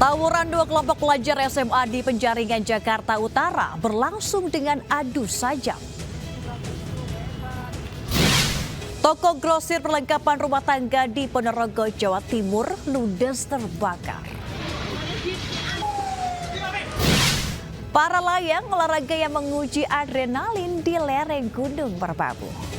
Tawuran dua kelompok pelajar SMA di Penjaringan, Jakarta Utara berlangsung dengan adu sajam. Toko grosir perlengkapan rumah tangga di Ponorogo, Jawa Timur ludes terbakar. Para layang olahraga yang menguji adrenalin di lereng Gunung Merbabu.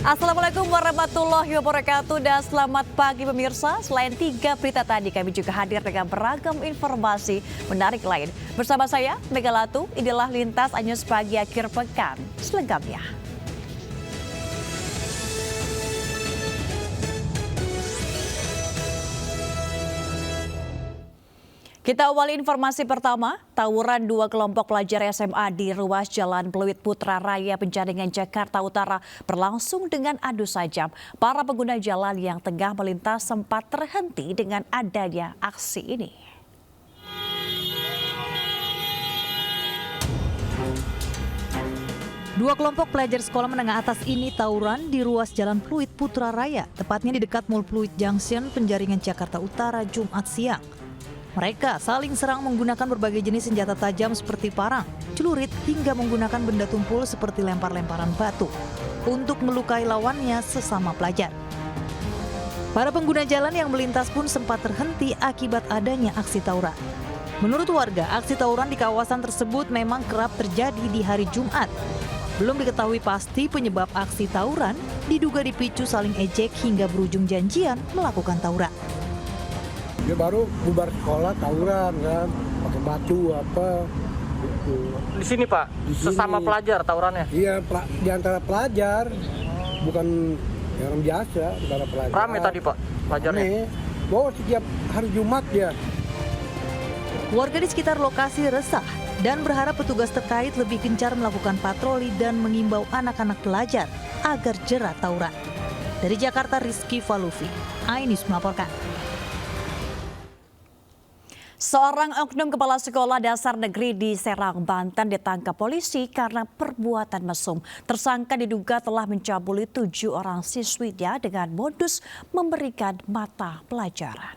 Assalamualaikum warahmatullahi wabarakatuh dan selamat pagi pemirsa. Selain 3 berita tadi, kami juga hadir dengan beragam informasi menarik lain. Bersama saya, Megalatu, inilah Lintas Anyus Pagi Akhir Pekan selengkapnya. Kita awali informasi pertama, tawuran dua kelompok pelajar SMA di ruas Jalan Pluit Putra Raya Penjaringan, Jakarta Utara berlangsung dengan adu sajam. Para pengguna jalan yang tengah melintas sempat terhenti dengan adanya aksi ini. Dua kelompok pelajar sekolah menengah atas ini tawuran di ruas Jalan Pluit Putra Raya, tepatnya di dekat Mall Pluit Junction, Penjaringan, Jakarta Utara, Jumat siang. Mereka saling serang menggunakan berbagai jenis senjata tajam seperti parang, celurit, hingga menggunakan benda tumpul seperti lempar-lemparan batu untuk melukai lawannya sesama pelajar. Para pengguna jalan yang melintas pun sempat terhenti akibat adanya aksi tawuran. Menurut warga, aksi tawuran di kawasan tersebut memang kerap terjadi di hari Jumat. Belum diketahui pasti penyebab aksi tawuran, diduga dipicu saling ejek hingga berujung janjian melakukan tawuran. Dia baru bubar sekolah tawuran kan, pakai batu apa gitu. Di sini Pak, Di sini. sesama pelajar tawurannya? Iya, di antara pelajar, bukan orang biasa, antara pelajar. Rame tadi Pak, pelajarnya? Rame. Bahwa setiap hari Jumat ya. Warga di sekitar lokasi resah dan berharap petugas terkait lebih gencar melakukan patroli dan mengimbau anak-anak pelajar agar jerat tawuran. Dari Jakarta, Rizky Falufi, iNews melaporkan. Seorang oknum kepala sekolah dasar negeri di Serang, Banten ditangkap polisi karena perbuatan mesum. Tersangka diduga telah mencabuli 7 orang siswinya dengan modus memberikan mata pelajaran.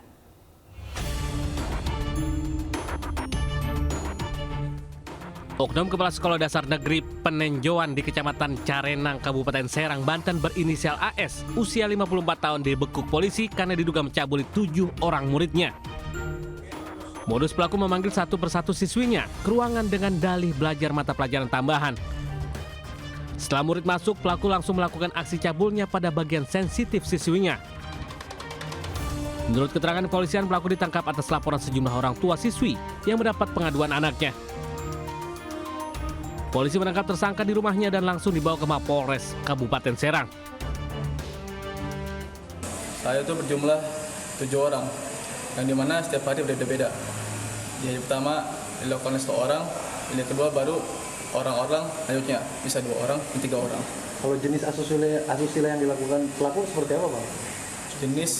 Oknum Kepala Sekolah Dasar Negeri Penenjoan di Kecamatan Carenang, Kabupaten Serang, Banten berinisial AS, usia 54 tahun dibekuk polisi karena diduga mencabuli 7 orang muridnya. Modus pelaku memanggil satu persatu siswinya ke ruangan dengan dalih belajar mata pelajaran tambahan. Setelah murid masuk, pelaku langsung melakukan aksi cabulnya pada bagian sensitif siswinya. Menurut keterangan kepolisian, pelaku ditangkap atas laporan sejumlah orang tua siswi yang mendapat pengaduan anaknya. Polisi menangkap tersangka di rumahnya dan langsung dibawa ke Mapolres Kabupaten Serang. Saya itu berjumlah 7 orang, yang dimana setiap hari berbeda-beda. Di hari pertama dilakukan oleh 1 orang, di hari kedua baru orang-orang, lanjutnya bisa 2 orang, 3 orang. Kalau jenis asusila yang dilakukan pelaku seperti apa, Pak? Jenis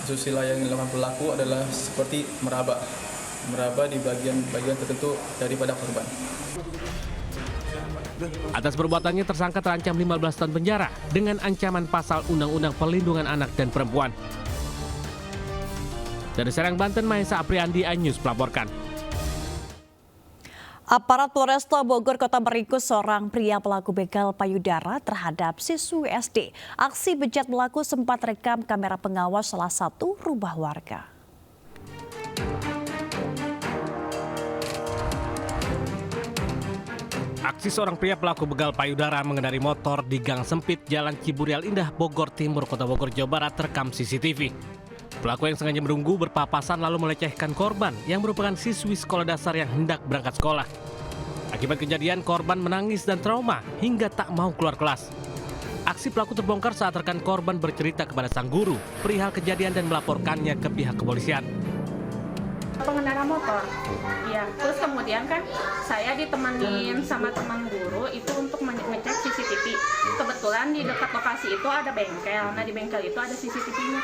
asusila yang dilakukan pelaku adalah seperti meraba di bagian tertentu daripada korban. Atas perbuatannya tersangka terancam 15 tahun penjara dengan ancaman pasal Undang-Undang Perlindungan Anak dan Perempuan. Dari Serang, Banten, Mahesa Apriandi, iNews melaporkan. Aparat Polresta Bogor Kota meringkus seorang pria pelaku begal payudara terhadap siswi SD. Aksi bejat pelaku sempat rekam kamera pengawas salah satu rumah warga. Aksi seorang pria pelaku begal payudara mengendarai motor di gang sempit Jalan Ciburial Indah, Bogor Timur, Kota Bogor, Jawa Barat terekam CCTV. Pelaku yang sengaja menunggu berpapasan lalu melecehkan korban yang merupakan siswi sekolah dasar yang hendak berangkat sekolah. Akibat kejadian, korban menangis dan trauma hingga tak mau keluar kelas. Aksi pelaku terbongkar saat rekan korban bercerita kepada sang guru perihal kejadian dan melaporkannya ke pihak kepolisian. Pengendara motor kantor. Iya, terus kemudian kan saya ditemenin sama teman guru itu untuk ngecek CCTV. Kebetulan di dekat lokasi itu ada bengkel. Nah, di bengkel itu ada CCTV-nya.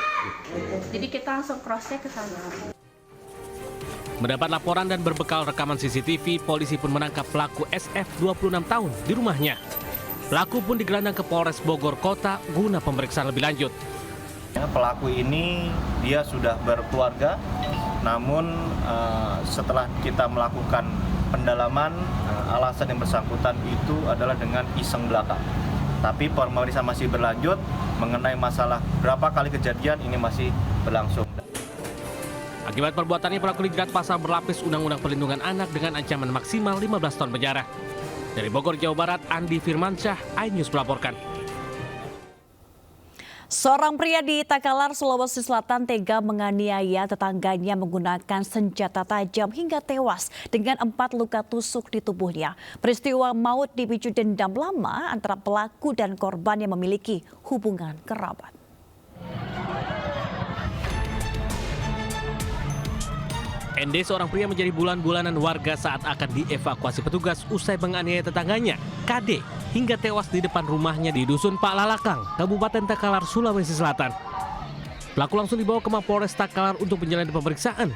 Jadi kita langsung cross-check ke sana. Mendapat laporan dan berbekal rekaman CCTV, polisi pun menangkap pelaku SF 26 tahun di rumahnya. Pelaku pun digelandang ke Polres Bogor Kota guna pemeriksaan lebih lanjut. Pelaku ini dia sudah berkeluarga, namun setelah kita melakukan pendalaman, alasan yang bersangkutan itu adalah dengan iseng belaka. Tapi pemeriksaan masih berlanjut mengenai masalah berapa kali kejadian ini masih berlangsung. Akibat perbuatannya, pelaku dijerat pasal berlapis Undang-Undang Perlindungan Anak dengan ancaman maksimal 15 tahun penjara. Dari Bogor, Jawa Barat, Andi Firmansyah, iNews melaporkan. Seorang pria di Takalar, Sulawesi Selatan tega menganiaya tetangganya menggunakan senjata tajam hingga tewas dengan 4 luka tusuk di tubuhnya. Peristiwa maut dipicu dendam lama antara pelaku dan korban yang memiliki hubungan kerabat. ND, seorang pria menjadi bulan-bulanan warga saat akan dievakuasi petugas usai menganiaya tetangganya, KD, hingga tewas di depan rumahnya di Dusun Pak Lalakang, Kabupaten Takalar, Sulawesi Selatan. Pelaku langsung dibawa ke Mapolres Takalar untuk menjalani pemeriksaan.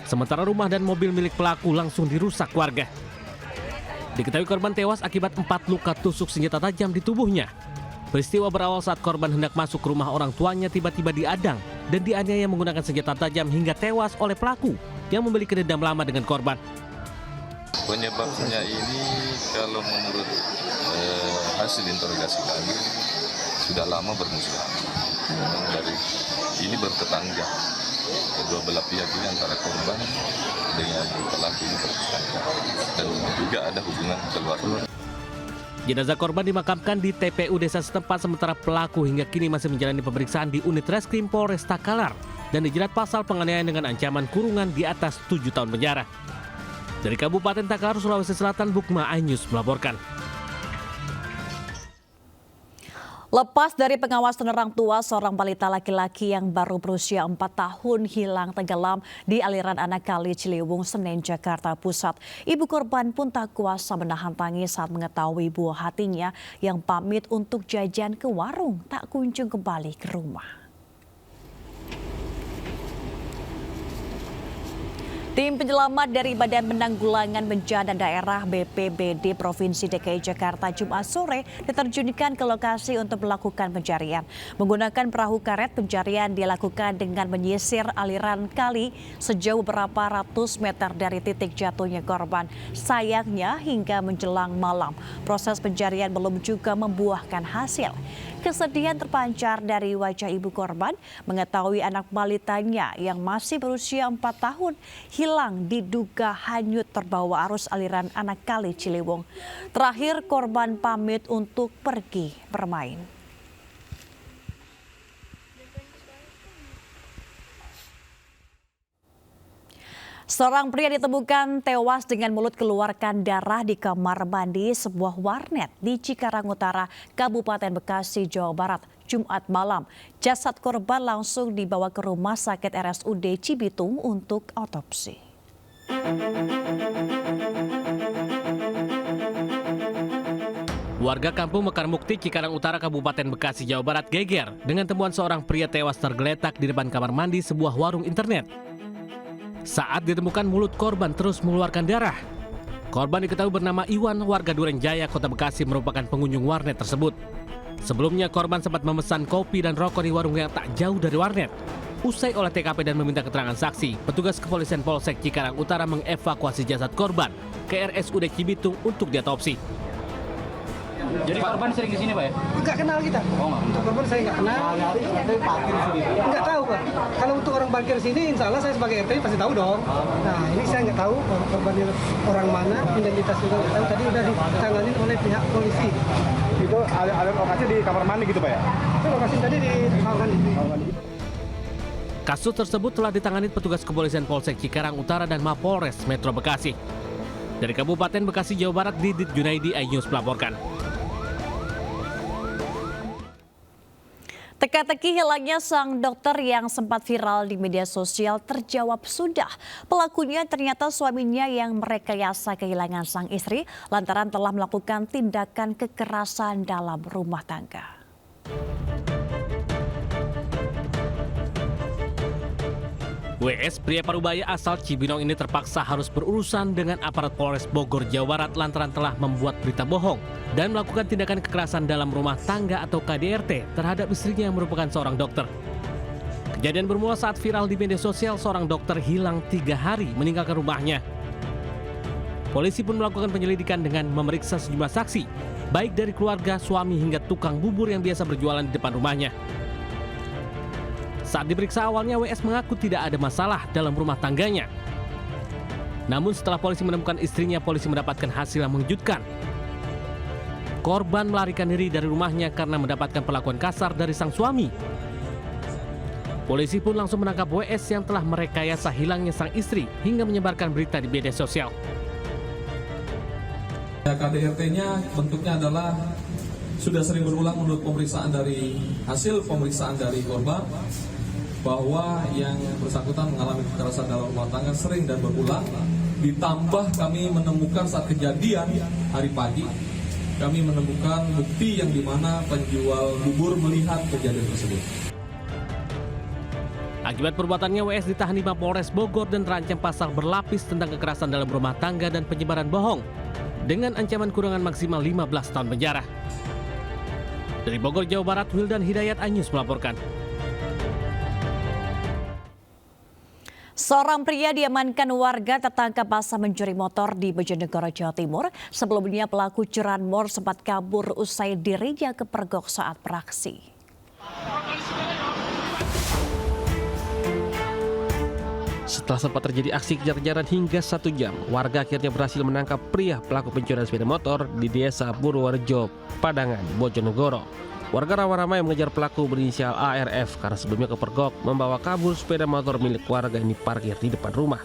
Sementara rumah dan mobil milik pelaku langsung dirusak warga. Diketahui korban tewas akibat 4 luka tusuk senjata tajam di tubuhnya. Peristiwa berawal saat korban hendak masuk ke rumah orang tuanya tiba-tiba diadang dan dianiaya menggunakan senjata tajam hingga tewas oleh pelaku yang memiliki dendam lama dengan korban. Penyebabnya ini kalau menurut hasil interogasi kami sudah lama bermusuhan. Memang dari ini bertetangga. Kedua belah pihak ini antara korban dengan pelaku ini bertetangga dan juga ada hubungan keluarga. Jenazah korban dimakamkan di TPU desa setempat, sementara pelaku hingga kini masih menjalani pemeriksaan di unit reskrim Polres Takalar dan dijerat pasal penganiayaan dengan ancaman kurungan di atas 7 tahun penjara. Dari Kabupaten Takalar, Sulawesi Selatan, Bukma, iNews melaporkan. Lepas dari pengawasan orang tua, seorang balita laki-laki yang baru berusia 4 tahun hilang tenggelam di aliran anak kali Ciliwung, Senen, Jakarta Pusat. Ibu korban pun tak kuasa menahan tangis saat mengetahui buah hatinya yang pamit untuk jajan ke warung tak kunjung kembali ke rumah. Tim penyelamat dari Badan Penanggulangan Bencana Daerah BPBD Provinsi DKI Jakarta Jumat sore diterjunkan ke lokasi untuk melakukan pencarian. Menggunakan perahu karet, pencarian dilakukan dengan menyisir aliran kali sejauh beberapa ratus meter dari titik jatuhnya korban. Sayangnya hingga menjelang malam, proses pencarian belum juga membuahkan hasil. Kesedihan terpancar dari wajah ibu korban mengetahui anak balitanya yang masih berusia 4 tahun hilang diduga hanyut terbawa arus aliran anak kali Ciliwung. Terakhir korban pamit untuk pergi bermain. Seorang pria ditemukan tewas dengan mulut keluarkan darah di kamar mandi sebuah warnet di Cikarang Utara, Kabupaten Bekasi, Jawa Barat, Jumat malam. Jasad korban langsung dibawa ke Rumah Sakit RSUD Cibitung untuk otopsi. Warga kampung Mekar Mukti, Cikarang Utara, Kabupaten Bekasi, Jawa Barat geger dengan temuan seorang pria tewas tergeletak di depan kamar mandi sebuah warung internet. Saat ditemukan, mulut korban terus mengeluarkan darah. Korban diketahui bernama Iwan, warga Durenjaya, Kota Bekasi, merupakan pengunjung warnet tersebut. Sebelumnya korban sempat memesan kopi dan rokok di warung yang tak jauh dari warnet. Usai olah TKP dan meminta keterangan saksi, petugas kepolisian Polsek Cikarang Utara mengevakuasi jasad korban ke RSUD Cibitung untuk diotopsi. Jadi korban sering kesini Pak ya? Enggak kenal kita. Oh, enggak. Untuk korban saya enggak kenal. Enggak tahu Pak. Kalau untuk orang parkir sini, insya Allah saya sebagai RT pasti tahu dong. Nah ini saya enggak tahu korbannya orang mana, identitas juga enggak tahu. Tadi udah ditangani oleh pihak polisi. Itu ada lokasi di kamar mandi gitu Pak ya? Itu lokasi tadi di kamar mandi. Kasus tersebut telah ditangani petugas kepolisian Polsek Cikarang Utara dan Mapolres Metro Bekasi. Dari Kabupaten Bekasi, Jawa Barat, Didit Junaidi, iNews melaporkan. Teka-teki hilangnya sang dokter yang sempat viral di media sosial terjawab sudah. Pelakunya ternyata suaminya yang merekayasa kehilangan sang istri lantaran telah melakukan tindakan kekerasan dalam rumah tangga. WS, pria Parubaya asal Cibinong ini terpaksa harus berurusan dengan aparat Polres Bogor, Jawa Barat lantaran telah membuat berita bohong dan melakukan tindakan kekerasan dalam rumah tangga atau KDRT terhadap istrinya yang merupakan seorang dokter. Kejadian bermula saat viral di media sosial seorang dokter hilang 3 hari meninggalkan rumahnya. Polisi pun melakukan penyelidikan dengan memeriksa sejumlah saksi, baik dari keluarga, suami hingga tukang bubur yang biasa berjualan di depan rumahnya. Saat diperiksa awalnya WS mengaku tidak ada masalah dalam rumah tangganya. Namun setelah polisi menemukan istrinya, polisi mendapatkan hasil yang mengejutkan. Korban melarikan diri dari rumahnya karena mendapatkan perlakuan kasar dari sang suami. Polisi pun langsung menangkap WS yang telah merekayasa hilangnya sang istri hingga menyebarkan berita di media sosial. KDRT-nya bentuknya adalah sudah sering berulang menurut hasil pemeriksaan dari korban, bahwa yang bersangkutan mengalami kekerasan dalam rumah tangga sering dan berulang. Ditambah kami menemukan saat kejadian hari pagi, kami menemukan bukti yang dimana penjual bubur melihat kejadian tersebut. Akibat perbuatannya, WS ditahan di Mapolres Bogor dan terancam pasal berlapis tentang kekerasan dalam rumah tangga dan penyebaran bohong dengan ancaman kurungan maksimal 15 tahun penjara. Dari Bogor, Jawa Barat, Wildan Hidayat, iNews melaporkan. Seorang pria diamankan warga tertangkap basah mencuri motor di Bojonegoro, Jawa Timur. Sebelumnya pelaku curanmor sempat kabur usai dirinya kepergok saat beraksi. Setelah sempat terjadi aksi kejar-kejaran hingga 1 jam, warga akhirnya berhasil menangkap pria pelaku pencurian sepeda motor di Desa Purworejo, Padangan, Bojonegoro. Warga ramai-ramai mengejar pelaku berinisial ARF karena sebelumnya kepergok membawa kabur sepeda motor milik warga yang diparkir di depan rumah.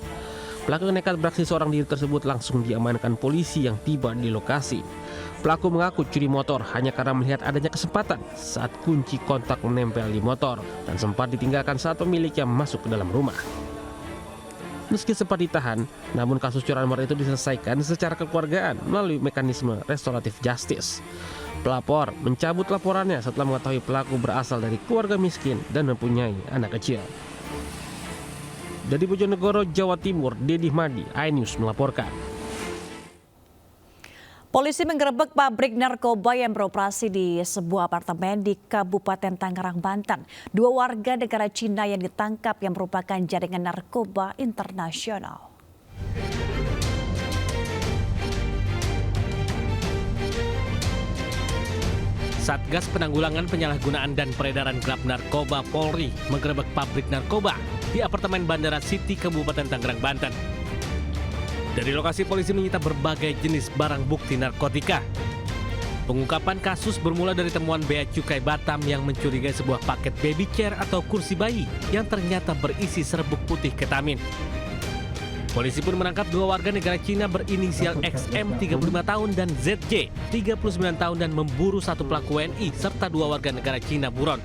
Pelaku yang nekat beraksi seorang diri tersebut langsung diamankan polisi yang tiba di lokasi. Pelaku mengaku curi motor hanya karena melihat adanya kesempatan saat kunci kontak menempel di motor dan sempat ditinggalkan saat pemiliknya masuk ke dalam rumah. Meski sempat ditahan, namun kasus curanmor itu diselesaikan secara kekeluargaan melalui mekanisme restoratif justice. Pelapor mencabut laporannya setelah mengetahui pelaku berasal dari keluarga miskin dan mempunyai anak kecil. Dari Bojonegoro, Jawa Timur, Dedi Madi, iNews melaporkan. Polisi menggerebek pabrik narkoba yang beroperasi di sebuah apartemen di Kabupaten Tangerang, Banten. 2 warga negara Cina yang ditangkap yang merupakan jaringan narkoba internasional. Satgas Penanggulangan Penyalahgunaan dan Peredaran Gelap Narkoba Polri menggerebek pabrik narkoba di apartemen Bandara City, Kabupaten Tangerang, Banten. Dari lokasi polisi menyita berbagai jenis barang bukti narkotika. Pengungkapan kasus bermula dari temuan bea cukai Batam yang mencurigai sebuah paket baby chair atau kursi bayi yang ternyata berisi serbuk putih ketamin. Polisi pun menangkap 2 warga negara Cina berinisial XM 35 tahun dan ZJ 39 tahun dan memburu 1 pelaku WNI serta 2 warga negara Cina buron.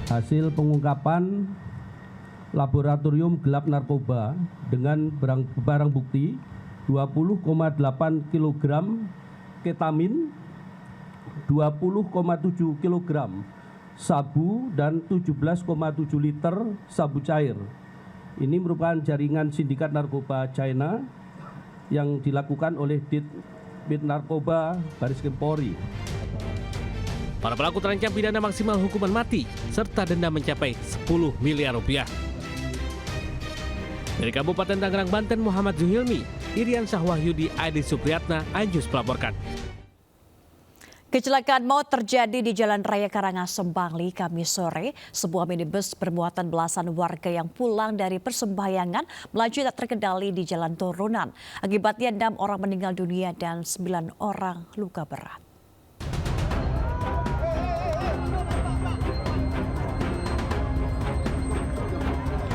Hasil pengungkapan laboratorium gelap narkoba dengan barang bukti 20,8 kg ketamin, 20,7 kg sabu dan 17,7 liter sabu cair. Ini merupakan jaringan sindikat narkoba China yang dilakukan oleh Dit Narkoba Baris Krim Polri. Para pelaku terancam pidana maksimal hukuman mati serta denda mencapai 10 miliar rupiah. Dari Kabupaten Tangerang, Banten, Muhammad Zuhilmi, Irian Syahwahyudi, Adi Supriyatna, iNews melaporkan. Kecelakaan maut terjadi di Jalan Raya Karangasem, Bangli, Kamis sore. Sebuah minibus bermuatan belasan warga yang pulang dari persembahyangan melaju tak terkendali di jalan turunan. Akibatnya 6 orang meninggal dunia dan 9 orang luka berat.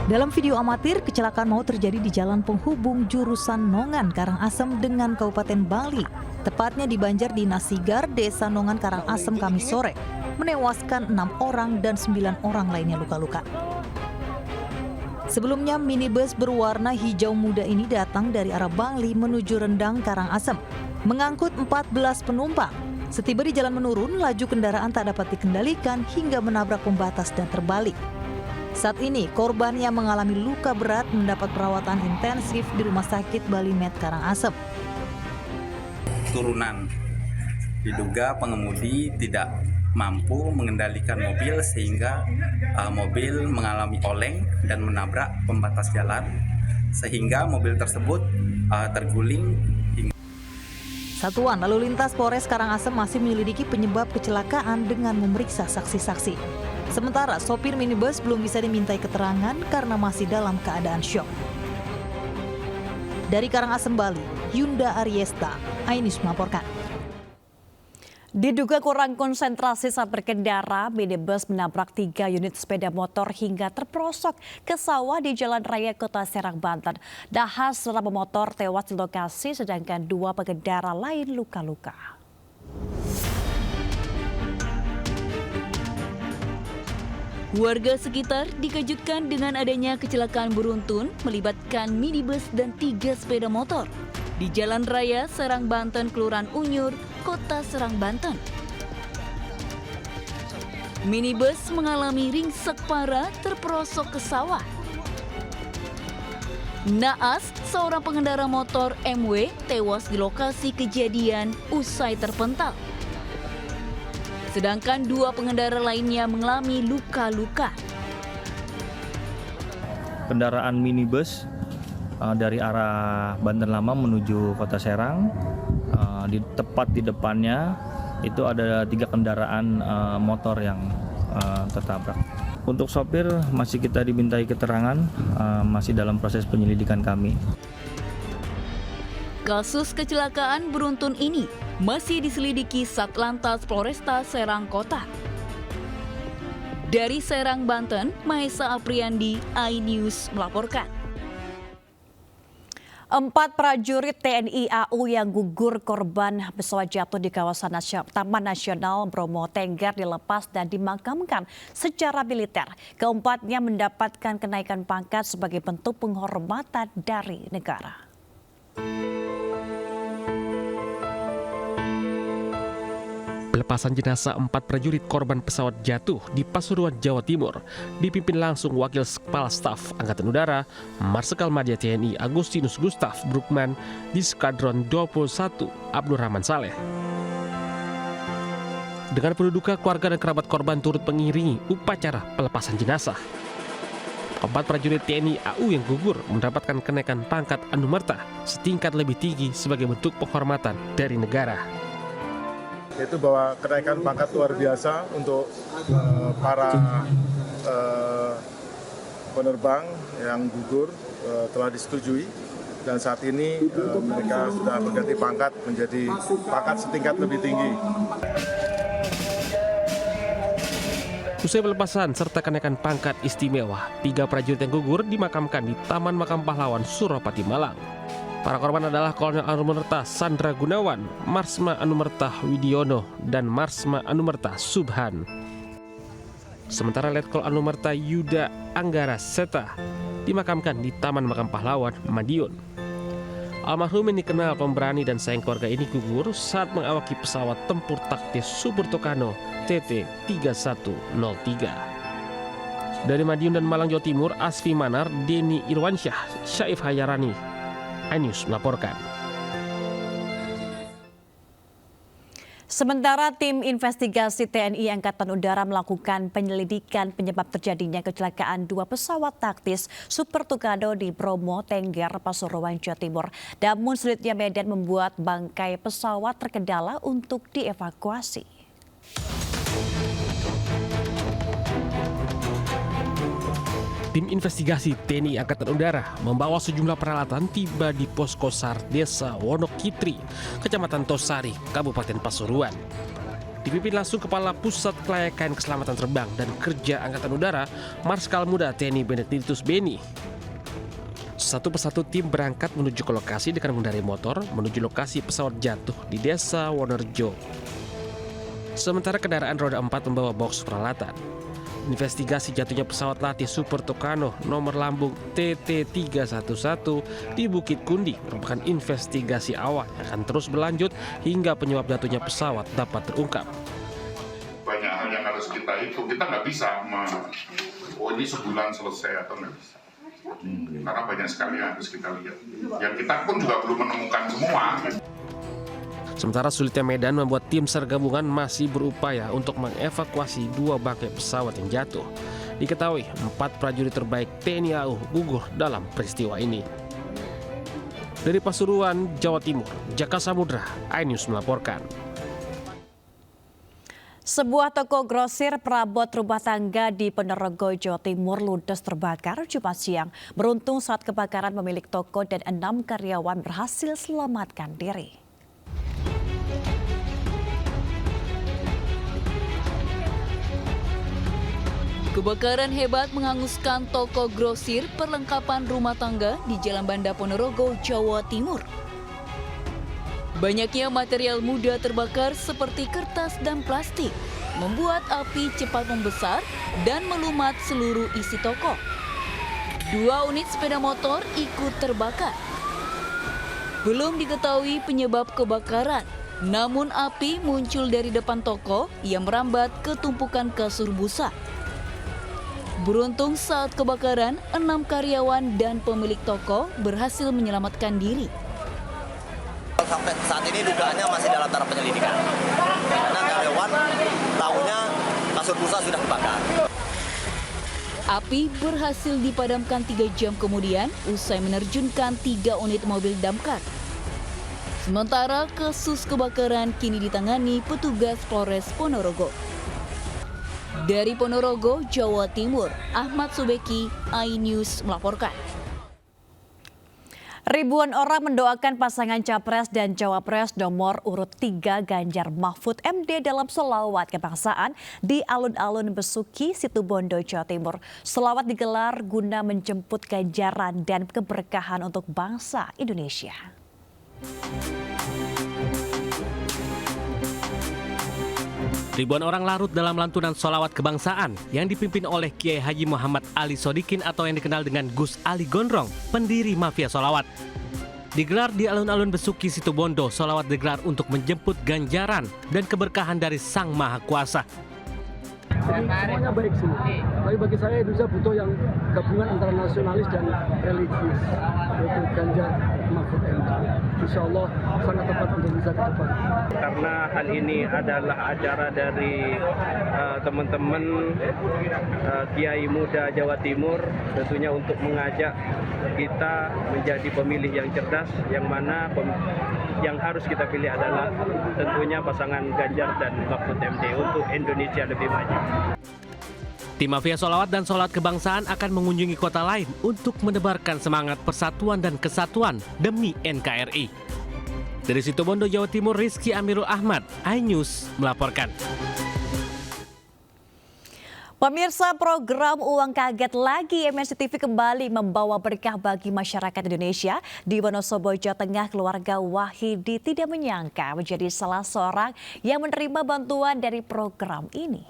Dalam video amatir, kecelakaan maut terjadi di jalan penghubung jurusan Nongan, Karangasem dengan Kabupaten Bangli. Tepatnya di Banjar Dinas Sigar, Desa Nongan, Karangasem, Kamis sore. menewaskan 6 orang dan 9 orang lainnya luka-luka. Sebelumnya, minibus berwarna hijau muda ini datang dari arah Bangli menuju Rendang Karangasem, mengangkut 14 penumpang. Setiba di jalan menurun, laju kendaraan tak dapat dikendalikan hingga menabrak pembatas dan terbalik. Saat ini, korban yang mengalami luka berat mendapat perawatan intensif di Rumah Sakit Bali Med Karangasem. Turunan, diduga pengemudi tidak mampu mengendalikan mobil sehingga mobil mengalami oleng dan menabrak pembatas jalan, sehingga mobil tersebut terguling. Satuan Lalu Lintas Polres Karangasem masih menyelidiki penyebab kecelakaan dengan memeriksa saksi-saksi. Sementara sopir minibus belum bisa dimintai keterangan karena masih dalam keadaan syok. Dari Karangasem, Bali, Yunda Ariesta, iNews melaporkan. Diduga kurang konsentrasi saat berkendara, minibus menabrak 3 unit sepeda motor hingga terperosok ke sawah di Jalan Raya Kota Serang, Banten. Dahas seorang pemotor tewas di lokasi, sedangkan 2 pengendara lain luka-luka. Warga sekitar dikejutkan dengan adanya kecelakaan beruntun melibatkan minibus dan 3 sepeda motor di Jalan Raya Serang, Banten, Kelurahan Unyur, Kota Serang, Banten. Minibus mengalami ringsek parah terperosok ke sawah. Naas, seorang pengendara motor MW tewas di lokasi kejadian usai terpental. Sedangkan 2 pengendara lainnya mengalami luka-luka. Kendaraan minibus dari arah Banten Lama menuju Kota Serang, tepat di depannya itu ada 3 kendaraan motor yang tertabrak. Untuk sopir masih kita dimintai keterangan, masih dalam proses penyelidikan kami. Kasus kecelakaan beruntun ini masih diselidiki Satlantas Polresta Serang Kota. Dari Serang, Banten, Mahesa Apriandi, iNews melaporkan. 4 prajurit TNI AU yang gugur korban pesawat jatuh di kawasan Taman Nasional Bromo Tengger dilepas dan dimakamkan secara militer. Keempatnya mendapatkan kenaikan pangkat sebagai bentuk penghormatan dari negara. Pelepasan jenazah 4 prajurit korban pesawat jatuh di Pasuruan, Jawa Timur dipimpin langsung Wakil Kepala Staf Angkatan Udara Marsikal Madya TNI Agustinus Gustaf Brugman di Skadron 21 Abdul Rahman Saleh. Dengan pendudukan keluarga dan kerabat korban turut mengiringi upacara pelepasan jenazah. 4 prajurit TNI AU yang gugur mendapatkan kenaikan pangkat anumerta setingkat lebih tinggi sebagai bentuk penghormatan dari negara. Yaitu bahwa kenaikan pangkat luar biasa untuk para penerbang yang gugur telah disetujui, dan saat ini mereka sudah berganti pangkat menjadi pangkat setingkat lebih tinggi. Usai pelepasan serta kenaikan pangkat istimewa, 3 prajurit yang gugur dimakamkan di Taman Makam Pahlawan Suropati, Malang. Para korban adalah Kolonel Anumerta Sandra Gunawan, Marsma Anumerta Widiono, dan Marsma Anumerta Subhan. Sementara Letkol Anumerta Yuda Anggara Seta dimakamkan di Taman Makam Pahlawan, Madiun. Almarhum yang dikenal pemberani dan sayang keluarga ini gugur saat mengawaki pesawat tempur taktis Super Tucano TT-3103. Dari Madiun dan Malang, Jawa Timur, Asfi Manar, Denny Irwansyah, Syaif Hayarani, iNews melaporkan. Sementara tim investigasi TNI Angkatan Udara melakukan penyelidikan penyebab terjadinya kecelakaan 2 pesawat taktis Super Tucano di Bromo Tengger, Pasuruan, Jawa Timur. Namun sulitnya medan membuat bangkai pesawat terkendala untuk dievakuasi. Tim investigasi TNI Angkatan Udara membawa sejumlah peralatan tiba di Posko SAR Desa Wonokitri, Kecamatan Tosari, Kabupaten Pasuruan. Dipimpin langsung Kepala Pusat Kelayakan Keselamatan Terbang dan Kerja Angkatan Udara, Marskal Muda TNI Benediktus Beni. Satu persatu tim berangkat menuju ke lokasi dengan mengendarai motor menuju lokasi pesawat jatuh di Desa Wonerjo. sementara kendaraan roda 4 membawa box peralatan. Investigasi jatuhnya pesawat latih Super Tucano nomor lambung TT311 di Bukit Kundi merupakan investigasi awal yang akan terus berlanjut hingga penyebab jatuhnya pesawat dapat terungkap. Banyak hal yang harus kita hitung, kita nggak bisa ini sebulan selesai atau nggak bisa. Karena banyak sekali yang harus kita lihat. Yang kita pun juga belum menemukan semua. Sementara sulitnya medan membuat tim SAR gabungan masih berupaya untuk mengevakuasi 2 bangkai pesawat yang jatuh. Diketahui 4 prajurit terbaik TNI AU gugur dalam peristiwa ini. Dari Pasuruan, Jawa Timur, Jaka Samudra, iNews melaporkan. Sebuah toko grosir perabot rumah tangga di Ponorogo, Jawa Timur ludes terbakar Jumat siang. Beruntung saat kebakaran pemilik toko dan 6 karyawan berhasil selamatkan diri. Kebakaran hebat menghanguskan toko grosir perlengkapan rumah tangga di Jalan Banda Ponorogo, Jawa Timur. Banyaknya material mudah terbakar seperti kertas dan plastik, membuat api cepat membesar dan melumat seluruh isi toko. 2 unit sepeda motor ikut terbakar. Belum diketahui penyebab kebakaran, namun api muncul dari depan toko yang merambat ke tumpukan kasur busa. Beruntung saat kebakaran, 6 karyawan dan pemilik toko berhasil menyelamatkan diri. Sampai saat ini dugaannya masih dalam tahap penyelidikan. Karena karyawan tahunya kasur busa sudah dibakar. Api berhasil dipadamkan 3 jam kemudian usai menerjunkan 3 unit mobil damkar. Sementara kasus kebakaran kini ditangani petugas Polres Ponorogo. Dari Ponorogo, Jawa Timur, Ahmad Subeki, iNews melaporkan. Ribuan orang mendoakan pasangan Capres dan Cawapres nomor urut 3 Ganjar Mahfud MD dalam sholawat kebangsaan di alun-alun Besuki, Situbondo, Jawa Timur. Sholawat digelar guna menjemput ganjaran dan keberkahan untuk bangsa Indonesia. Ribuan orang larut dalam lantunan sholawat kebangsaan yang dipimpin oleh Kiai Haji Muhammad Ali Sodikin atau yang dikenal dengan Gus Ali Gondrong, pendiri mafia sholawat. Digelar di alun-alun Besuki, Situbondo, sholawat digelar untuk menjemput ganjaran dan keberkahan dari Sang Maha Kuasa. Jadi semuanya baik semua. Tapi bagi saya Indonesia butuh yang gabungan antara nasionalis dan religius, yaitu Ganjar Mahfud MD. Insya Allah sangat tepat untuk bisa ke depan. Karena hal ini adalah acara dari teman-teman Kiai Muda Jawa Timur, tentunya untuk mengajak kita menjadi pemilih yang cerdas, yang mana yang harus kita pilih adalah tentunya pasangan Ganjar dan Mahfud MD untuk Indonesia lebih maju. Tim Mafia Sholawat dan Sholat Kebangsaan akan mengunjungi kota lain untuk menebarkan semangat persatuan dan kesatuan demi NKRI. Dari Situbondo, Jawa Timur, Rizky Amirul Ahmad, iNews melaporkan. Pemirsa, program Uang Kaget Lagi MNC TV kembali membawa berkah bagi masyarakat Indonesia. Di Wonosobo, Jawa Tengah, keluarga Wahidi tidak menyangka menjadi salah seorang yang menerima bantuan dari program ini.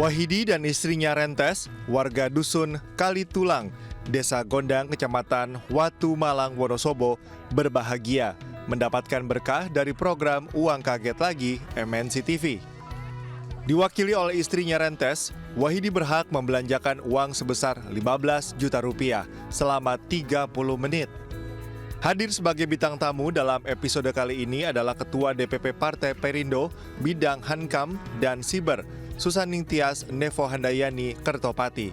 Wahidi dan istrinya Rentes, warga dusun Kalitulang, Desa Gondang, Kecamatan Watu Malang, Wonosobo, berbahagia mendapatkan berkah dari program Uang Kaget Lagi MNC TV. Diwakili oleh istrinya Rentes, Wahidi berhak membelanjakan uang sebesar 15 juta rupiah selama 30 menit. Hadir sebagai bintang tamu dalam episode kali ini adalah Ketua DPP Partai Perindo Bidang Hankam dan Siber, Susaning Tias Nevo Handayani Kertopati.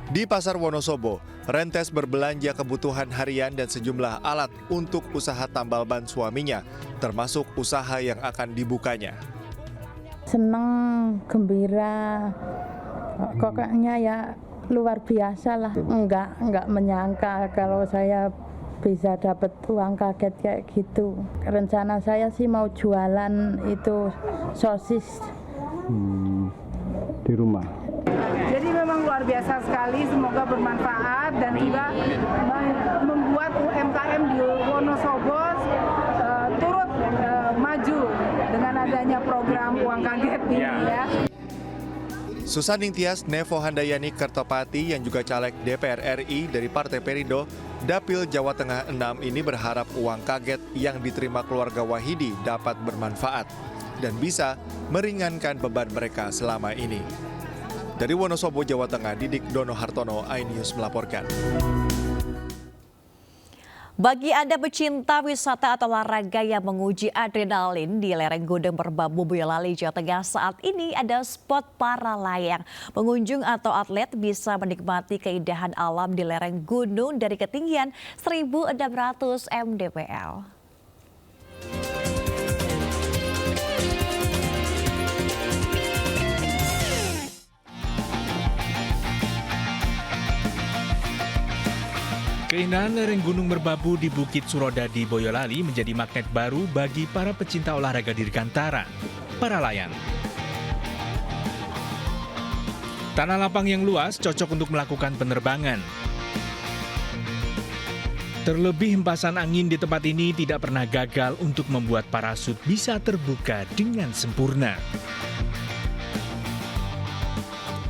Di Pasar Wonosobo, Rentes berbelanja kebutuhan harian dan sejumlah alat untuk usaha tambal ban suaminya, termasuk usaha yang akan dibukanya. Senang, gembira, pokoknya ya luar biasa lah. Enggak menyangka kalau saya bisa dapat uang kaget kayak gitu. Rencana saya sih mau jualan itu sosis. Di rumah. Jadi memang luar biasa sekali, semoga bermanfaat dan juga membuat UMKM di Wonosobo turut maju dengan adanya program Uang Kaget ini ya. Susaning Tias, Nevo Handayani Kertopati yang juga caleg DPR RI dari Partai Perindo, Dapil Jawa Tengah 6 ini berharap uang kaget yang diterima keluarga Wahidi dapat bermanfaat dan bisa meringankan beban mereka selama ini. Dari Wonosobo, Jawa Tengah, Didik Dono Hartono, iNews melaporkan. Bagi Anda pecinta wisata atau olahraga yang menguji adrenalin di lereng Gunung Merbabu, Boyolali, Jawa Tengah, saat ini ada spot para layang. Pengunjung atau atlet bisa menikmati keindahan alam di lereng gunung dari ketinggian 1.600 mdpl. Keindahan lereng Gunung Merbabu di Bukit Surodadi, Boyolali menjadi magnet baru bagi para pecinta olahraga dirgantara, para layang. Tanah lapang yang luas cocok untuk melakukan penerbangan. Terlebih hempasan angin di tempat ini tidak pernah gagal untuk membuat parasut bisa terbuka dengan sempurna.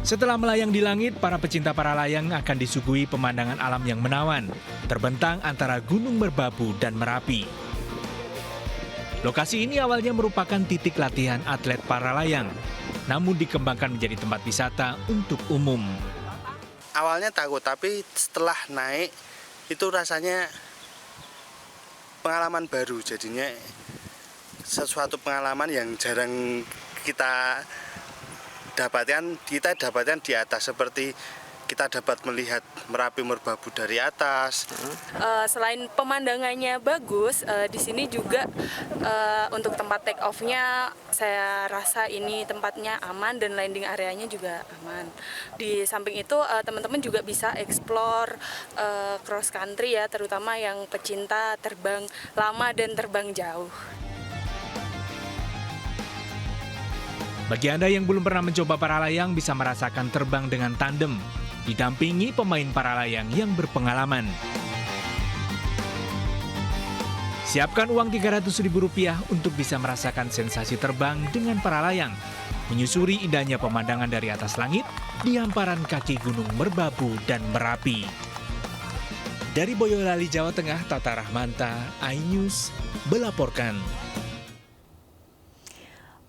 Setelah melayang di langit, para pecinta para layang akan disuguhi pemandangan alam yang menawan, terbentang antara Gunung Merbabu dan Merapi. Lokasi ini awalnya merupakan titik latihan atlet para layang, namun dikembangkan menjadi tempat wisata untuk umum. Awalnya takut, tapi setelah naik itu rasanya pengalaman baru, jadinya sesuatu pengalaman yang jarang kita dapatkan di atas, seperti kita dapat melihat Merapi Merbabu dari atas. Selain pemandangannya bagus, di sini juga untuk tempat take off-nya saya rasa ini tempatnya aman dan landing areanya juga aman. Di samping itu teman-teman juga bisa explore cross country ya, terutama yang pecinta terbang lama dan terbang jauh. Bagi Anda yang belum pernah mencoba para layang bisa merasakan terbang dengan tandem, didampingi pemain para layang yang berpengalaman. Siapkan uang Rp300.000 untuk bisa merasakan sensasi terbang dengan para layang, menyusuri indahnya pemandangan dari atas langit di hamparan kaki Gunung Merbabu dan Merapi. Dari Boyolali, Jawa Tengah, Tata Rahmanta, iNews melaporkan.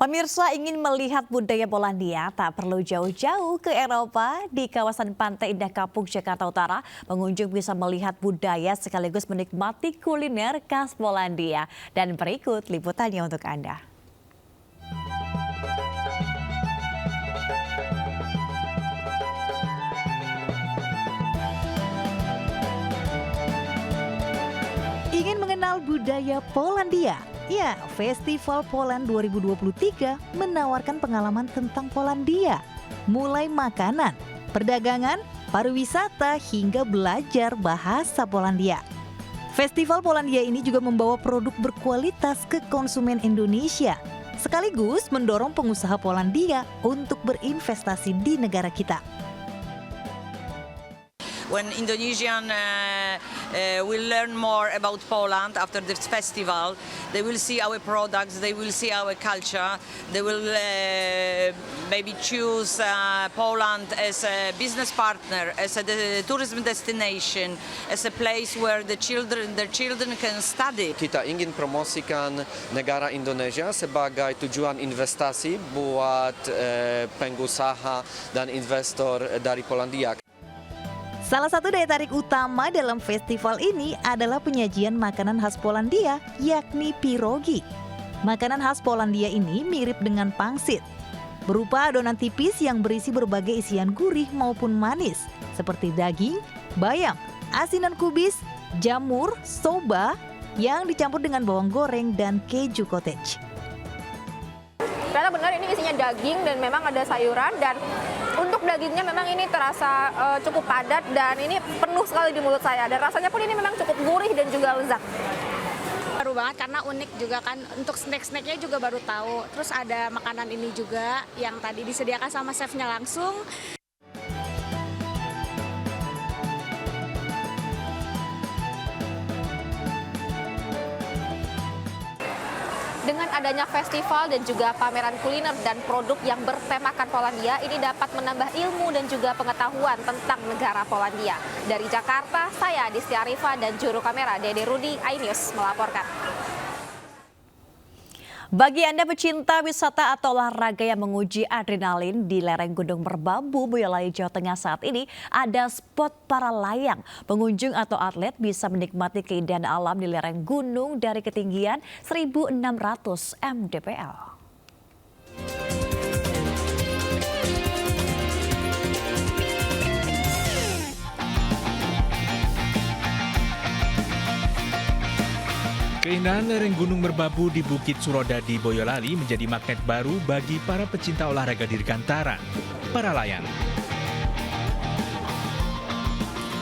Pemirsa ingin melihat budaya Polandia, tak perlu jauh-jauh ke Eropa. Di kawasan Pantai Indah Kapuk, Jakarta Utara, pengunjung bisa melihat budaya sekaligus menikmati kuliner khas Polandia. Dan berikut liputannya untuk Anda. Ingin mengenal budaya Polandia? Ya, Festival Poland 2023 menawarkan pengalaman tentang Polandia. Mulai makanan, perdagangan, pariwisata, hingga belajar bahasa Polandia. Festival Polandia ini juga membawa produk berkualitas ke konsumen Indonesia, sekaligus mendorong pengusaha Polandia untuk berinvestasi di negara kita. When Indonesian will learn more about Poland after this festival, they will see our products, they will see our culture, they will maybe choose Poland as a business partner, as a tourism destination, as a place where their children can study. Kita ingin promosikan negara Indonesia sebagai tujuan investasi buat pengusaha dan investor dari Polandia. Salah satu daya tarik utama dalam festival ini adalah penyajian makanan khas Polandia, yakni pierogi. Makanan khas Polandia ini mirip dengan pangsit, berupa adonan tipis yang berisi berbagai isian gurih maupun manis, seperti daging, bayam, asinan kubis, jamur, soba, yang dicampur dengan bawang goreng dan keju cottage. Ternyata benar ini isinya daging dan memang ada sayuran, dan untuk dagingnya memang ini terasa cukup padat dan ini penuh sekali di mulut saya, dan rasanya pun ini memang cukup gurih dan juga lezat. Baru banget karena unik juga kan, untuk snack-snacknya juga baru tahu. Terus ada makanan ini juga yang tadi disediakan sama chefnya langsung. Dengan adanya festival dan juga pameran kuliner dan produk yang bertemakan Polandia, ini dapat menambah ilmu dan juga pengetahuan tentang negara Polandia. Dari Jakarta, saya Distia Arifa dan juru kamera Dede Rudi, iNews melaporkan. Bagi Anda pecinta wisata atau olahraga yang menguji adrenalin di lereng Gunung Merbabu, Boyolali, Jawa Tengah saat ini, ada spot para layang. Pengunjung atau atlet bisa menikmati keindahan alam di lereng gunung dari ketinggian 1.600 mdpl. Keindahan lereng Gunung Merbabu di Bukit Surodadi, Boyolali menjadi magnet baru bagi para pecinta olahraga dirgantara, para layang.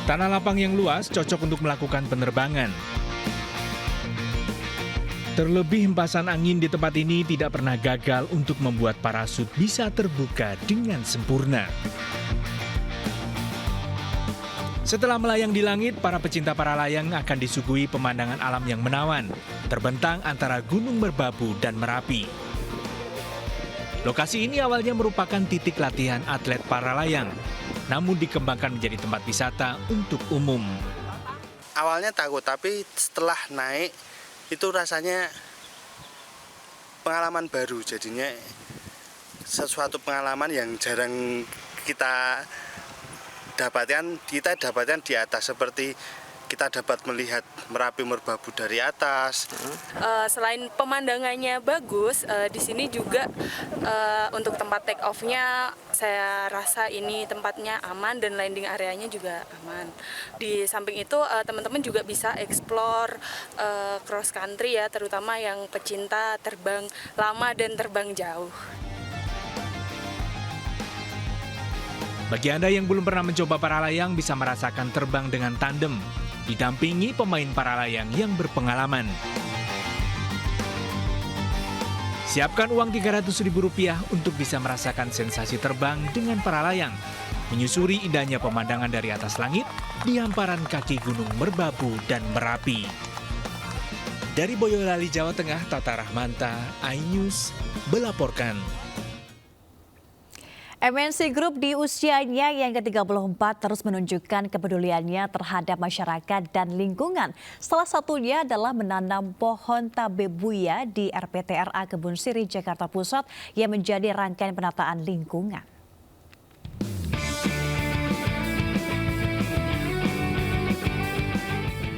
Tanah lapang yang luas cocok untuk melakukan penerbangan. Terlebih hempasan angin di tempat ini tidak pernah gagal untuk membuat parasut bisa terbuka dengan sempurna. Setelah melayang di langit, para pecinta para layang akan disuguhi pemandangan alam yang menawan, terbentang antara Gunung Merbabu dan Merapi. Lokasi ini awalnya merupakan titik latihan atlet para layang, namun dikembangkan menjadi tempat wisata untuk umum. Awalnya takut, tapi setelah naik itu rasanya pengalaman baru, jadinya sesuatu pengalaman yang jarang kita dapatkan di atas, seperti kita dapat melihat Merapi Merbabu dari atas. Selain pemandangannya bagus, di sini juga untuk tempat take off-nya saya rasa ini tempatnya aman dan landing areanya juga aman. Di samping itu teman-teman juga bisa explore cross country ya, terutama yang pecinta terbang lama dan terbang jauh. Bagi Anda yang belum pernah mencoba para layang bisa merasakan terbang dengan tandem, didampingi pemain para layang yang berpengalaman. Siapkan uang Rp300.000 untuk bisa merasakan sensasi terbang dengan para layang, menyusuri indahnya pemandangan dari atas langit di hamparan kaki Gunung Merbabu dan Merapi. Dari Boyolali, Jawa Tengah, Tata Rahmanta, iNews melaporkan. MNC Group di usianya yang ke-34 terus menunjukkan kepeduliannya terhadap masyarakat dan lingkungan. Salah satunya adalah menanam pohon tabebuya di RPTRA Kebun Sirih, Jakarta Pusat yang menjadi rangkaian penataan lingkungan.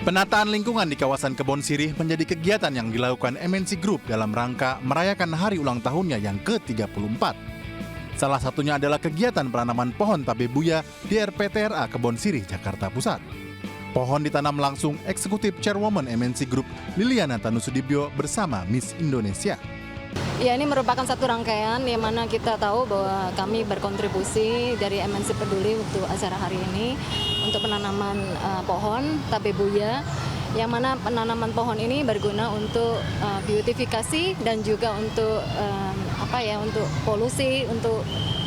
Penataan lingkungan di kawasan Kebun Sirih menjadi kegiatan yang dilakukan MNC Group dalam rangka merayakan hari ulang tahunnya yang ke-34. Salah satunya adalah kegiatan penanaman pohon tabebuya di RPTRA Kebun Sirih, Jakarta Pusat. Pohon ditanam langsung Eksekutif Chairwoman MNC Group Liliana Tanusudibyo bersama Miss Indonesia. Ya, ini merupakan satu rangkaian yang mana kita tahu bahwa kami berkontribusi dari MNC Peduli untuk acara hari ini untuk penanaman pohon tabebuya, yang mana penanaman pohon ini berguna untuk beautifikasi dan juga untuk untuk polusi, untuk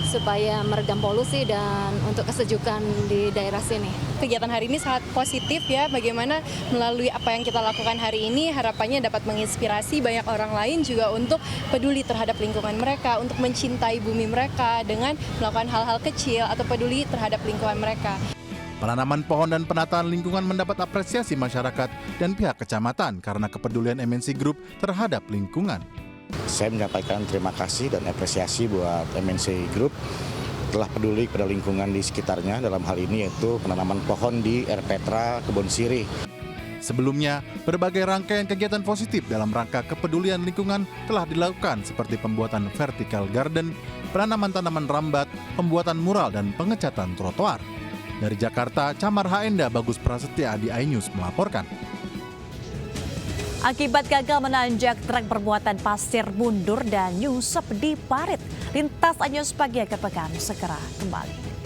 supaya meredam polusi dan untuk kesejukan di daerah sini. Kegiatan hari ini sangat positif ya, bagaimana melalui apa yang kita lakukan hari ini harapannya dapat menginspirasi banyak orang lain juga untuk peduli terhadap lingkungan mereka, untuk mencintai bumi mereka dengan melakukan hal-hal kecil atau peduli terhadap lingkungan mereka. Penanaman pohon dan penataan lingkungan mendapat apresiasi masyarakat dan pihak kecamatan karena kepedulian MNC Group terhadap lingkungan. Saya menyampaikan terima kasih dan apresiasi buat MNC Group telah peduli pada lingkungan di sekitarnya, dalam hal ini yaitu penanaman pohon di RPTRA Kebun Sirih. Sebelumnya, berbagai rangkaian kegiatan positif dalam rangka kepedulian lingkungan telah dilakukan seperti pembuatan vertical garden, penanaman tanaman rambat, pembuatan mural dan pengecatan trotoar. Dari Jakarta, Camar Haenda Bagus Prasetya di iNews melaporkan. Akibat gagal menanjak, truk bermuatan pasir mundur dan nyusep di parit. Lintas iNews pagi akhir pekan segera kembali.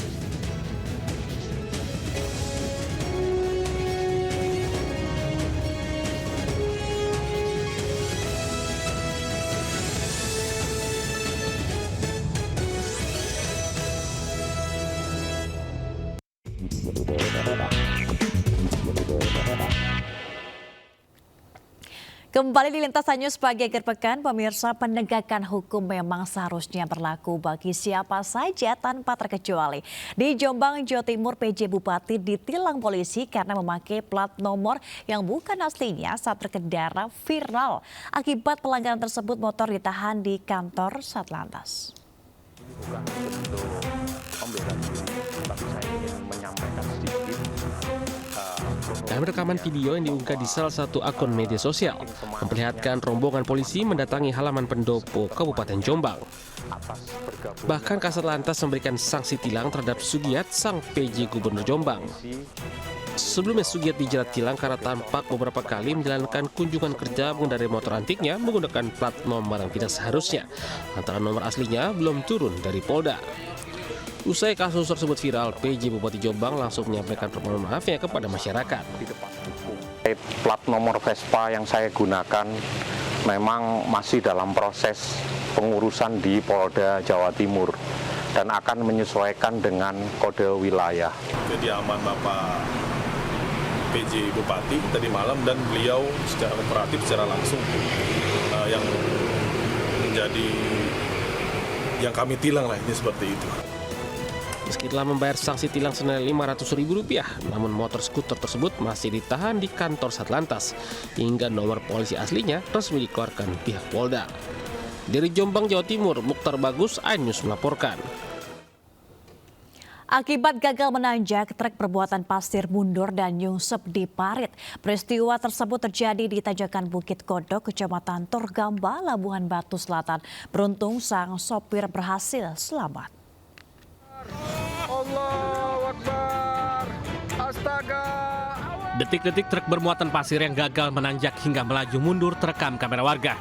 Kembali di Lintas News pagi akhir pekan, pemirsa, penegakan hukum memang seharusnya berlaku bagi siapa saja tanpa terkecuali. Di Jombang, Jawa Timur, PJ Bupati ditilang polisi karena memakai plat nomor yang bukan aslinya saat berkendara viral. Akibat pelanggaran tersebut, motor ditahan di kantor Satlantas. Bukan bentuk pembelaan diri, tapi saya ingin menyampaikan sedikit. Dalam rekaman video yang diunggah di salah satu akun media sosial, memperlihatkan rombongan polisi mendatangi halaman pendopo Kabupaten Jombang. Bahkan Kasat Lantas memberikan sanksi tilang terhadap Sugiat, sang PJ Gubernur Jombang. Sebelumnya Sugiat dijerat tilang karena tampak beberapa kali menjalankan kunjungan kerja mengendarai motor antiknya menggunakan plat nomor yang tidak seharusnya, lantaran nomor aslinya belum turun dari Polda. Usai kasus tersebut viral, PJ Bupati Jombang langsung menyampaikan permohonan maafnya kepada masyarakat. Plat nomor Vespa yang saya gunakan memang masih dalam proses pengurusan di Polda Jawa Timur dan akan menyesuaikan dengan kode wilayah. Jadi aman Bapak PJ Bupati tadi malam dan beliau secara kooperatif secara langsung yang menjadi yang kami tilang lah ini seperti itu. Meski telah membayar sanksi tilang senilai Rp500.000, namun motor skuter tersebut masih ditahan di kantor Satlantas hingga nomor polisi aslinya resmi dikeluarkan pihak Polda. Dari Jombang, Jawa Timur, Mukhtar Bagus, iNews melaporkan. Akibat gagal menanjak, trek berbuatan pasir mundur dan nyungsep di parit. Peristiwa tersebut terjadi di Tanjakan Bukit Kodok, Kecamatan Torgamba, Labuhan Batu Selatan. Beruntung sang sopir berhasil selamat. Allahu Akbar, astaga. Detik-detik truk bermuatan pasir yang gagal menanjak hingga melaju mundur terekam kamera warga.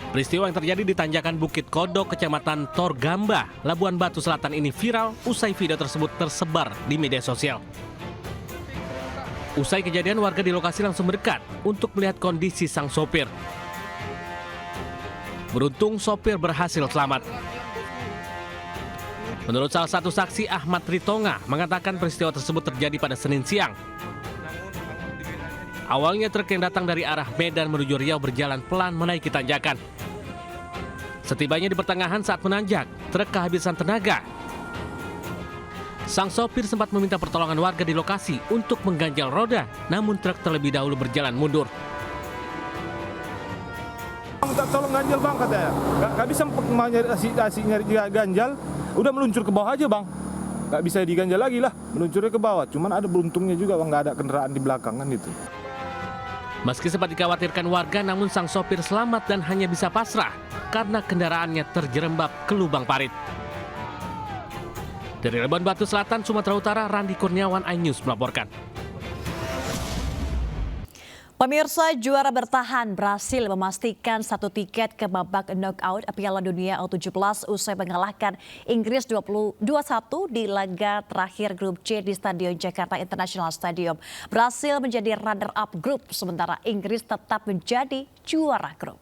Peristiwa yang terjadi di Tanjakan Bukit Kodok, Kecamatan Torgamba, Labuhan Batu Selatan ini viral usai video tersebut tersebar di media sosial. Usai kejadian, warga di lokasi langsung mendekat untuk melihat kondisi sang sopir. Beruntung sopir berhasil selamat. Menurut salah satu saksi, Ahmad Ritonga, mengatakan peristiwa tersebut terjadi pada Senin siang. Awalnya truk yang datang dari arah Medan menuju Riau berjalan pelan menaiki tanjakan. Setibanya di pertengahan saat menanjak, truk kehabisan tenaga. Sang sopir sempat meminta pertolongan warga di lokasi untuk mengganjal roda, namun truk terlebih dahulu berjalan mundur. Tolong ganjal bang, katanya. Gak bisa nyari ganjal, udah meluncur ke bawah aja bang. Gak bisa diganjal lagi lah, meluncurnya ke bawah. Cuman ada beruntungnya juga bang, gak ada kendaraan di belakang kan itu. Meski sempat dikhawatirkan warga, namun sang sopir selamat dan hanya bisa pasrah karena kendaraannya terjerembab ke lubang parit. Dari Labuhan Batu Selatan, Sumatera Utara, Randi Kurniawan, iNews melaporkan. Pemirsa, juara bertahan Brasil memastikan satu tiket ke babak knockout Piala Dunia U17 usai mengalahkan Inggris 21 di laga terakhir grup C di Stadion Jakarta International Stadium. Brasil menjadi runner-up grup, sementara Inggris tetap menjadi juara grup.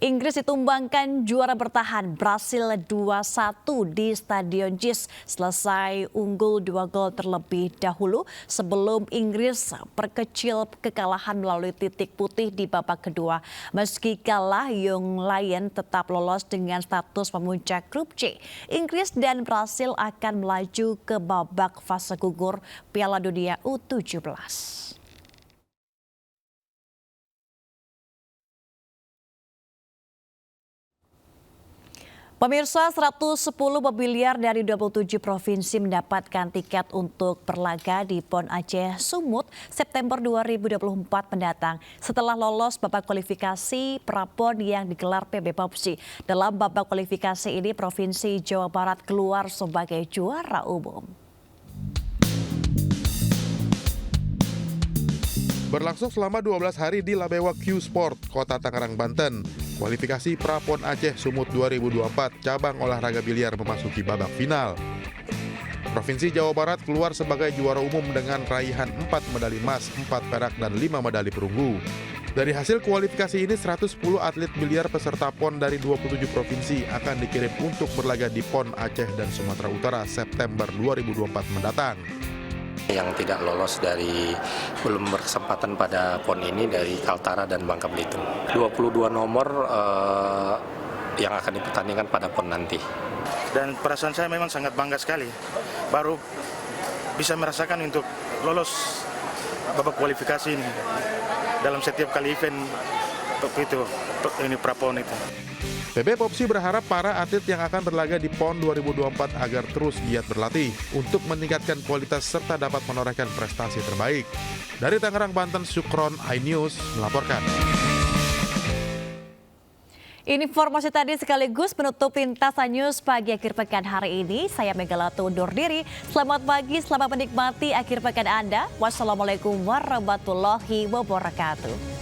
Inggris ditumbangkan juara bertahan Brasil 2-1 di Stadion JIS selesai unggul 2 gol terlebih dahulu sebelum Inggris perkecil kekalahan melalui titik putih di babak kedua. Meski kalah, Young Lion tetap lolos dengan status pemuncak grup C. Inggris dan Brasil akan melaju ke babak fase gugur Piala Dunia U17. Pemirsa, 110 pemiliar dari 27 provinsi mendapatkan tiket untuk berlaga di PON Aceh Sumut September 2024 mendatang setelah lolos babak kualifikasi pra-PON yang digelar PB Popsi. Dalam babak kualifikasi ini, Provinsi Jawa Barat keluar sebagai juara umum. Berlangsung selama 12 hari di Labewa Q Sport, Kota Tangerang, Banten. Kualifikasi pra-PON Aceh Sumut 2024 cabang olahraga biliar memasuki babak final. Provinsi Jawa Barat keluar sebagai juara umum dengan raihan 4 medali emas, 4 perak, dan 5 medali perunggu. Dari hasil kualifikasi ini, 110 atlet biliar peserta PON dari 27 provinsi akan dikirim untuk berlaga di PON Aceh dan Sumatera Utara September 2024 mendatang. Yang tidak lolos dari belum berkesempatan pada PON ini dari Kaltara dan Bangka Belitung. 22 nomor yang akan dipertandingkan pada PON nanti. Dan perasaan saya memang sangat bangga sekali. Baru bisa merasakan untuk lolos babak kualifikasi ini dalam setiap kali event itu ini pra-PON itu. PB Popsi berharap para atlet yang akan berlaga di PON 2024 agar terus giat berlatih untuk meningkatkan kualitas serta dapat menorehkan prestasi terbaik. Dari Tangerang, Banten, Sukron, iNews melaporkan. Informasi tadi sekaligus menutup Pintasan News pagi akhir pekan hari ini. Saya Megalato undur diri. Selamat pagi, selamat menikmati akhir pekan Anda. Wassalamualaikum warahmatullahi wabarakatuh.